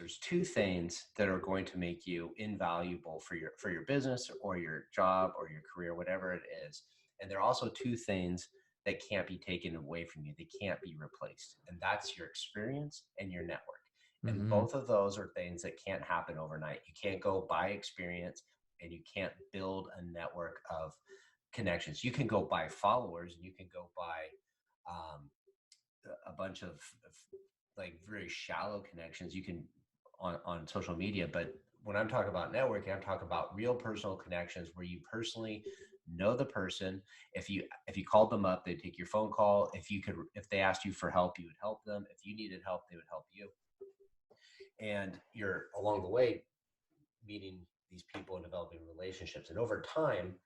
There's two things that are going to make you invaluable for your business or your job or your career, whatever it is. And there are also two things that can't be taken away from you. They can't be replaced. And that's your experience and your network. And Mm-hmm. both of those are things that can't happen overnight. You can't go buy experience and you can't build a network of connections. You can go buy followers and you can go buy um, a bunch of like very shallow connections you can on social media. But when I'm talking about networking, I'm talking about real personal connections where you personally know the person. If you called them up, they'd take your phone call. If they asked you for help, you would help them. If you needed help, they would help you. And you're along the way meeting these people and developing relationships. And over time,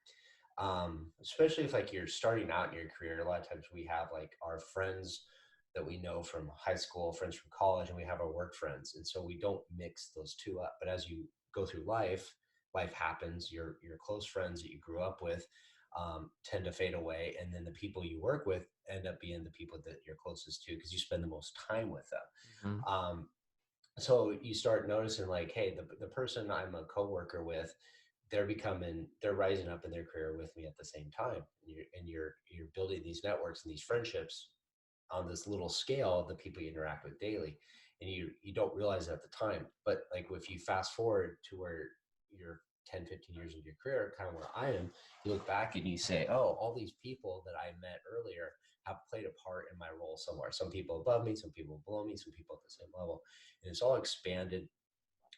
especially if like you're starting out in your career, a lot of times we have like our friends that we know from high school, friends from college, and we have our work friends, and so we don't mix those two up. But as you go through life, life happens. Your close friends that you grew up with tend to fade away, and then the people you work with end up being the people that you're closest to because you spend the most time with them. Mm-hmm. So you start noticing like, hey, the person I'm a coworker with, they're rising up in their career with me at the same time. And you're building these networks and these friendships on this little scale of the people you interact with daily. And you don't realize it at the time. But like if you fast forward to where you're 10, 15 years into your career, kind of where I am, you look back and you say, oh, all these people that I met earlier have played a part in my role somewhere. Some people above me, some people below me, some people at the same level. And it's all expanded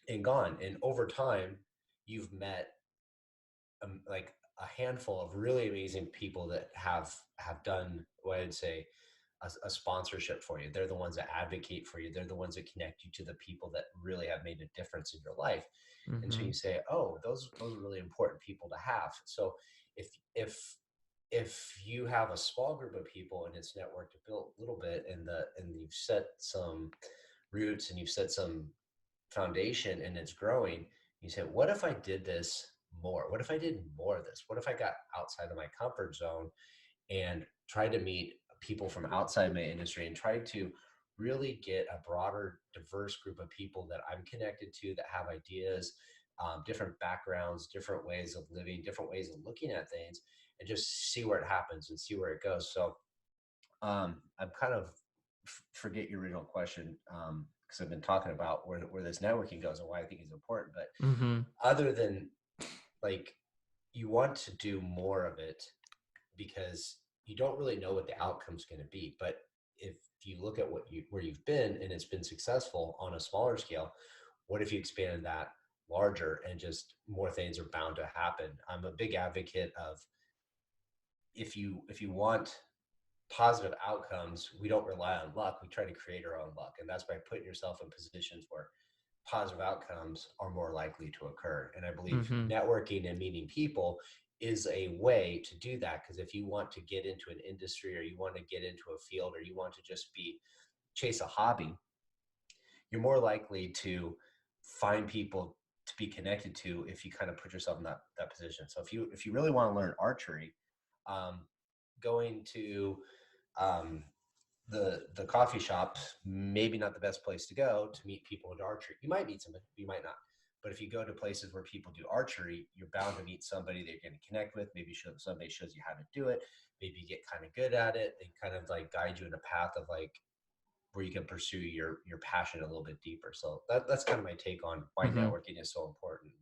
and gone. And over time, you've met like a handful of really amazing people that have done what I'd say a sponsorship for you. They're the ones that advocate for you. They're the ones that connect you to the people that really have made a difference in your life. And so Mm-hmm. you say, oh, those are really important people to have. So if if if you have a small group of people and it's networked built a little bit and you've set some roots and you've set some foundation and it's growing, you say, what if I did this more? What if I did more of this? What if I got outside of my comfort zone and tried to meet people from outside my industry and tried to really get a broader, diverse group of people that I'm connected to that have ideas, different backgrounds, different ways of living, different ways of looking at things, and just see where it happens and see where it goes. So I'm kind of forget your original question because I've been talking about where this networking goes and why I think it's important. But Mm-hmm. other than like, you want to do more of it because you don't really know what the outcome's going to be. But if you look at where you've been and it's been successful on a smaller scale, what if you expanded that larger and just more things are bound to happen? I'm a big advocate of if you want positive outcomes, we don't rely on luck. We try to create our own luck. And that's by putting yourself in positions where positive outcomes are more likely to occur. And I believe Mm-hmm. networking and meeting people is a way to do that. Because if you want to get into an industry or you want to get into a field or you want to just chase a hobby, you're more likely to find people to be connected to if you kind of put yourself in that position. So if you really want to learn archery, um, going to um, the coffee shop, maybe not the best place to go to meet people into archery. You might meet somebody, you might not. But if you go to places where people do archery, you're bound to meet somebody that you're going to connect with. Maybe somebody shows you how to do it. Maybe you get kind of good at it. They kind of like guide you in a path of like where you can pursue your passion a little bit deeper. So that's kind of my take on why Mm-hmm. networking is so important.